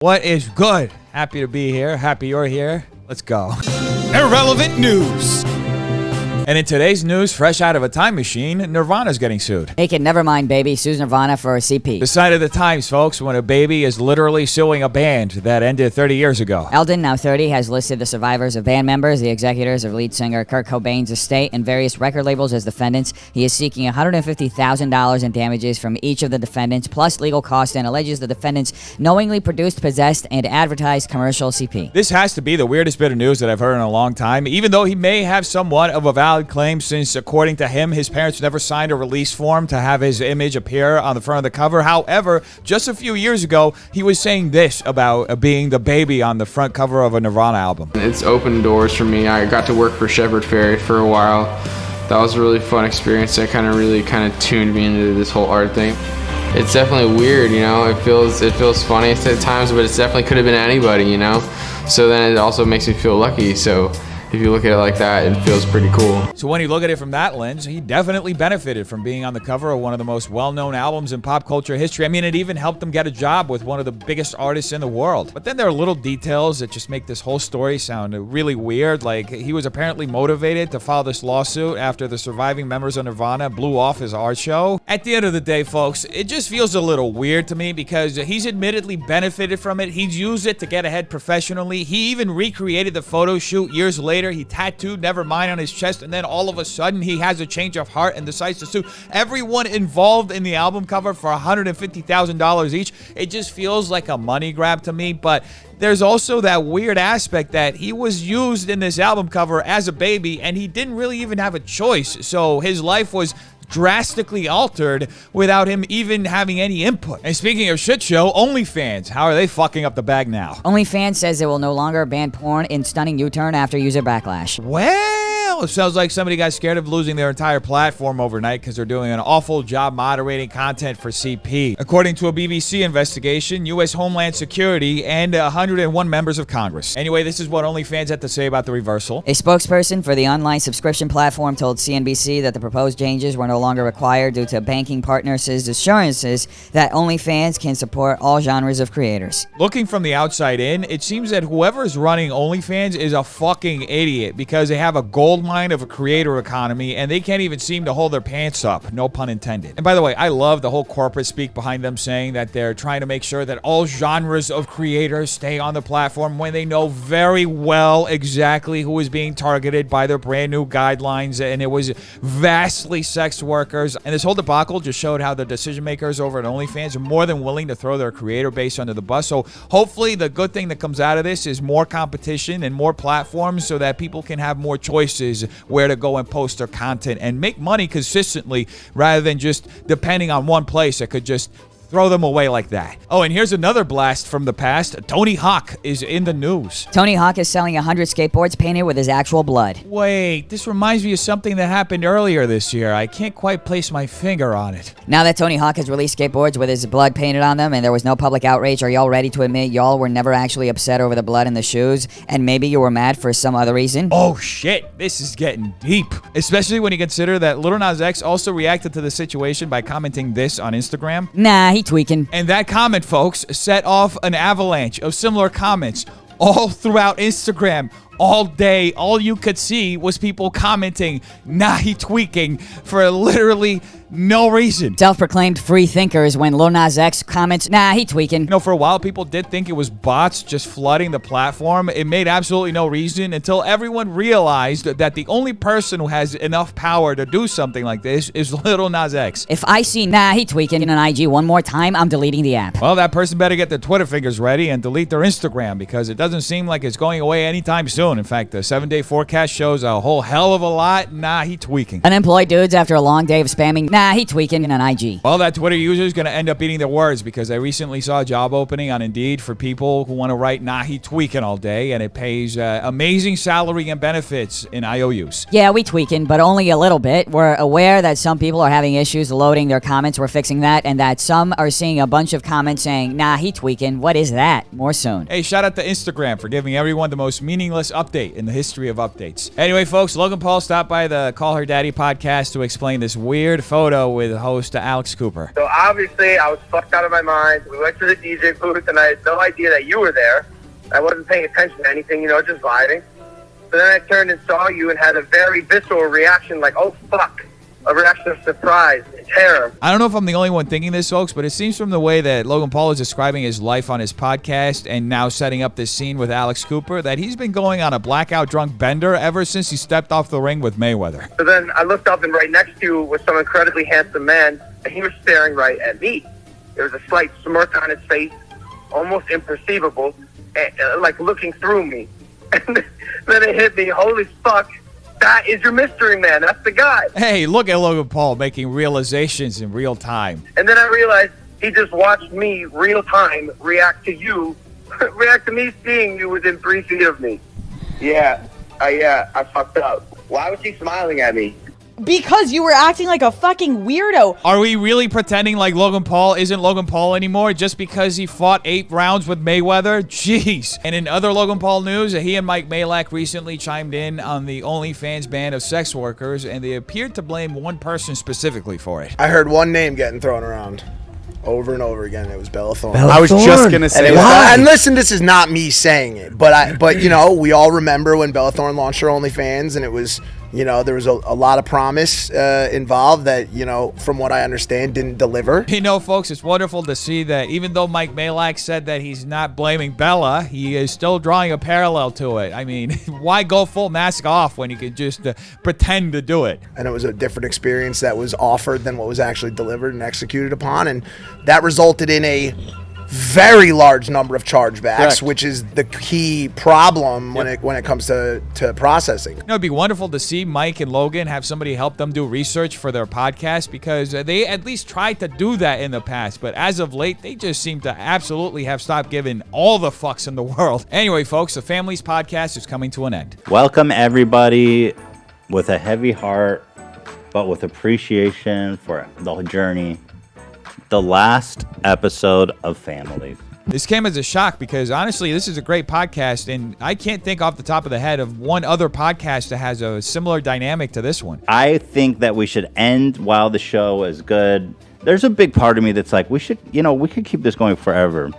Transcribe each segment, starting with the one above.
What is good? Happy to be here. Happy you're here. Let's go. Irrelevant news. And in today's news, fresh out of a time machine, Nirvana's getting sued. Hey kid, never mind, baby. Sues Nirvana for a CP. The sign of the times, folks, when a baby is literally suing a band that ended 30 years ago. Eldon, now 30, has listed the survivors of band members, the executors of lead singer Kurt Cobain's estate, and various record labels as defendants. He is seeking $150,000 in damages from each of the defendants, plus legal costs, and alleges the defendants knowingly produced, possessed, and advertised commercial CP. This has to be the weirdest bit of news that I've heard in a long time, even though he may have somewhat of a valid claim, since according to him, his parents never signed a release form to have his image appear on the front of the cover. However, just a few years ago, he was saying this about being the baby on the front cover of a Nirvana album. It's opened doors for me. I got to work for Shepard Fairey for a while. That was a really fun experience. That really tuned me into this whole art thing. It's definitely weird, you know. It feels funny at times, but it definitely could have been anybody, you know. So then it also makes me feel lucky. So if you look at it like that, it feels pretty cool. So when you look at it from that lens, he definitely benefited from being on the cover of one of the most well-known albums in pop culture history. I mean, it even helped him get a job with one of the biggest artists in the world. But then there are little details that just make this whole story sound really weird. Like, he was apparently motivated to file this lawsuit after the surviving members of Nirvana blew off his art show. At the end of the day, folks, it just feels a little weird to me because he's admittedly benefited from it. He's used it to get ahead professionally. He even recreated the photo shoot years later. He tattooed Nevermind on his chest, and then all of a sudden he has a change of heart and decides to sue everyone involved in the album cover for $150,000 each. It just feels like a money grab to me, but there's also that weird aspect that he was used in this album cover as a baby, and he didn't really even have a choice, so his life was drastically altered without him even having any input. And speaking of shit show, OnlyFans, how are they fucking up the bag now? OnlyFans says it will no longer ban porn in stunning U-turn after user backlash. Well, it sounds like somebody got scared of losing their entire platform overnight because they're doing an awful job moderating content for CP. According to a BBC investigation, U.S. Homeland Security and 101 members of Congress. Anyway, this is what OnlyFans had to say about the reversal. A spokesperson for the online subscription platform told CNBC that the proposed changes were no longer required due to banking partners' assurances that OnlyFans can support all genres of creators. Looking from the outside in, it seems that whoever is running OnlyFans is a fucking idiot because they have a gold mine of a creator economy and they can't even seem to hold their pants up, no pun intended. And by the way, I love the whole corporate speak behind them saying that they're trying to make sure that all genres of creators stay on the platform when they know very well exactly who is being targeted by their brand new guidelines, and it was vastly sex workers. And this whole debacle just showed how the decision makers over at OnlyFans are more than willing to throw their creator base under the bus. So hopefully the good thing that comes out of this is more competition and more platforms so that people can have more choices where to go and post their content and make money consistently rather than just depending on one place that could just throw them away like that. Oh, and here's another blast from the past. Tony Hawk is in the news. Tony Hawk is selling 100 skateboards painted with his actual blood. Wait, this reminds me of something that happened earlier this year. I can't quite place my finger on it. Now that Tony Hawk has released skateboards with his blood painted on them and there was no public outrage, are y'all ready to admit y'all were never actually upset over the blood in the shoes and maybe you were mad for some other reason? Oh shit, this is getting deep. Especially when you consider that Lil Nas X also reacted to the situation by commenting this on Instagram. Nah, he tweaking. And that comment, folks, set off an avalanche of similar comments all throughout Instagram. All day, all you could see was people commenting, nah, he tweaking, for literally no reason. Self-proclaimed free thinkers when Lil Nas X comments, nah, he tweaking. You know, for a while, people did think it was bots just flooding the platform. It made absolutely no reason until everyone realized that the only person who has enough power to do something like this is Lil Nas X. If I see nah, he tweaking in an IG one more time, I'm deleting the app. Well, that person better get their Twitter fingers ready and delete their Instagram because it doesn't seem like it's going away anytime soon. In fact, the 7-day forecast shows a whole hell of a lot. Nah, he tweaking. Unemployed dudes after a long day of spamming, nah, he tweaking in an IG. Well, that Twitter user is going to end up eating their words because I recently saw a job opening on Indeed for people who want to write nah, he tweaking all day, and it pays amazing salary and benefits in IOUs. Yeah, we tweaking, but only a little bit. We're aware that some people are having issues loading their comments. We're fixing that, and that some are seeing a bunch of comments saying, nah, he tweaking. What is that? More soon. Hey, shout out to Instagram for giving everyone the most meaningless update in the history of updates. Anyway, folks, Logan Paul stopped by the Call Her Daddy podcast to explain this weird photo with host Alex Cooper. So obviously I was fucked out of my mind. We went to the DJ booth and I had no idea that you were there. I wasn't paying attention to anything, just vibing. So then I turned and saw you and had a very visceral reaction like, oh fuck. A reaction of surprise and terror. I don't know if I'm the only one thinking this, folks, but it seems from the way that Logan Paul is describing his life on his podcast and now setting up this scene with Alex Cooper that he's been going on a blackout drunk bender ever since he stepped off the ring with Mayweather. So then I looked up and right next to you was some incredibly handsome man and he was staring right at me. There was a slight smirk on his face, almost imperceivable, like looking through me. And then it hit me, holy fuck. That is your mystery man. That's the guy. Hey, look at Logan Paul making realizations in real time. And then I realized he just watched me real time react to you, react to me seeing you within 3 feet of me. Yeah, I fucked up. Why was he smiling at me? Because you were acting like a fucking weirdo. Are we really pretending like Logan Paul isn't Logan Paul anymore just because he fought 8 rounds with Mayweather? Jeez. And in other Logan Paul news, he and Mike Malak recently chimed in on the OnlyFans ban of sex workers, and they appeared to blame one person specifically for it. I heard one name getting thrown around over and over again. It was Bella Thorne. I was just gonna say that. And listen, this is not me saying it, but we all remember when Bella Thorne launched her OnlyFans, and it was, there was a lot of promise involved that, from what I understand, didn't deliver. Folks, it's wonderful to see that even though Mike Malak said that he's not blaming Bella, he is still drawing a parallel to it. I mean, why go full mask off when you can just pretend to do it? And it was a different experience that was offered than what was actually delivered and executed upon, and that resulted in a very large number of chargebacks. Correct. Which is the key problem when it comes to processing. It'd be wonderful to see Mike and Logan have somebody help them do research for their podcast, because they at least tried to do that in the past, but as of late they just seem to absolutely have stopped giving all the fucks in the world. Anyway, folks, the Family's podcast is coming to an end. Welcome everybody with a heavy heart, but with appreciation for the journey. The last episode of Families. This came as a shock because, honestly, this is a great podcast, and I can't think off the top of the head of one other podcast that has a similar dynamic to this one. I think that we should end while the show is good. There's a big part of me that's like, we could keep this going forever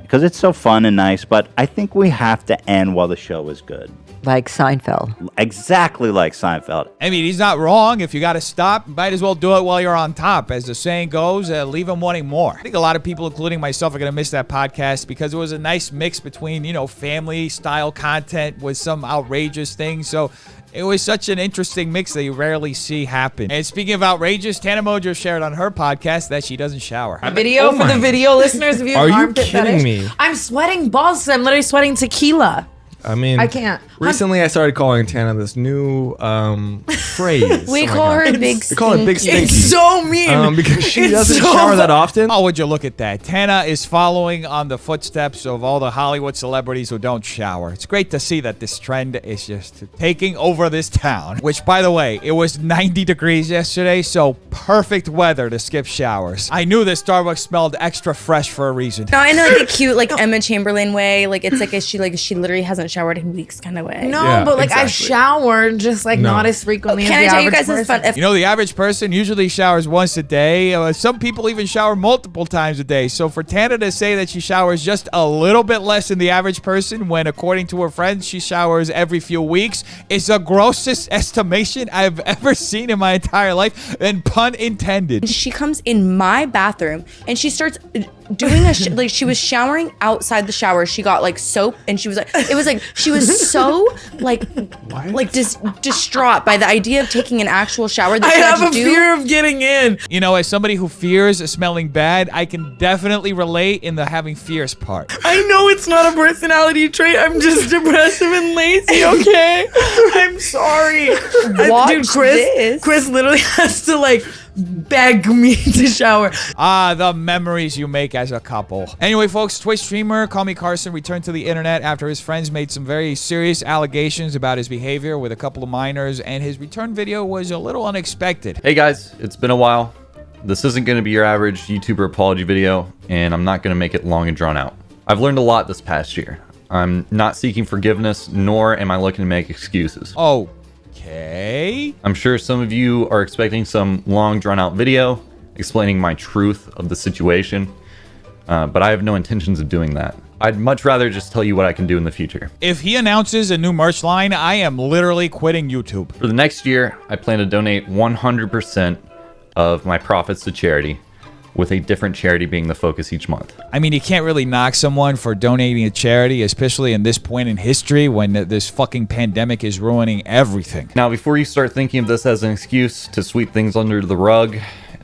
because it's so fun and nice, but I think we have to end while the show is good. Like Seinfeld. Exactly like Seinfeld. I mean, he's not wrong. If you got to stop, might as well do it while you're on top. As the saying goes, leave them wanting more. I think a lot of people, including myself, are going to miss that podcast because it was a nice mix between, family-style content with some outrageous things. So it was such an interesting mix that you rarely see happen. And speaking of outrageous, Tana Mongeau shared on her podcast that she doesn't shower. For the video listeners, if you have armpit fetish. Me? I'm sweating balls. I'm literally sweating tequila. I mean, I can't. Recently, I started calling Tana this new phrase. We call her Big Stinky. We call it Big Stinky. It's so mean. Because she doesn't shower that often. Oh, would you look at that? Tana is following on the footsteps of all the Hollywood celebrities who don't shower. It's great to see that this trend is just taking over this town. Which, by the way, it was 90 degrees yesterday, so perfect weather to skip showers. I knew this Starbucks smelled extra fresh for a reason. No, in like a cute, Emma Chamberlain way. It's like she literally hasn't showered in weeks kind of way. No, but exactly. I shower just not as frequently as the average person. Can I tell you guys this fun? The average person usually showers once a day. Some people even shower multiple times a day. So for Tana to say that she showers just a little bit less than the average person when, according to her friends, she showers every few weeks is the grossest estimation I've ever seen in my entire life, and pun intended. She comes in my bathroom and she starts doing she was showering outside the shower. She got soap and she was she was so distraught by the idea of taking an actual shower that I have a fear of getting in. As somebody who fears smelling bad, I can definitely relate in the having fears part. I know it's not a personality trait. I'm just depressive and lazy, okay? I'm sorry. Watch this. Chris literally has to beg me to shower. The memories you make as a couple. Anyway, folks, Twitch streamer CallMeCarson returned to the internet after his friends made some very serious allegations about his behavior with a couple of minors, and his return video was a little unexpected. Hey guys, it's been a while. This isn't going to be your average YouTuber apology video, and I'm not going to make it long and drawn out. I've learned a lot this past year. I'm not seeking forgiveness, nor am I looking to make excuses. Okay. I'm sure some of you are expecting some long, drawn-out video explaining my truth of the situation, but I have no intentions of doing that. I'd much rather just tell you what I can do in the future. If he announces a new merch line, I am literally quitting YouTube. For the next year, I plan to donate 100% of my profits to charity, with a different charity being the focus each month. I mean, you can't really knock someone for donating to charity, especially in this point in history when this fucking pandemic is ruining everything. Now, before you start thinking of this as an excuse to sweep things under the rug,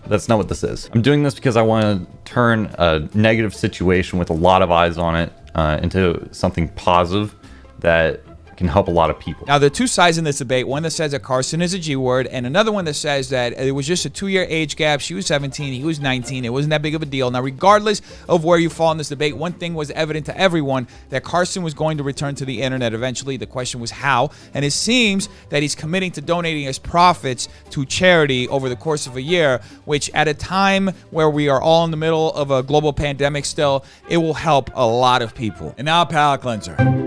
that's not what this is. I'm doing this because I want to turn a negative situation with a lot of eyes on it into something positive that can help a lot of people. Now, there are two sides in this debate. One that says that Carson is a G word, and another one that says that it was just a 2-year age gap. She was 17, he was 19. It wasn't that big of a deal. Now, regardless of where you fall in this debate, one thing was evident to everyone, that Carson was going to return to the internet eventually. The question was how, and it seems that he's committing to donating his profits to charity over the course of a year, which at a time where we are all in the middle of a global pandemic still, it will help a lot of people. And now, palate cleanser.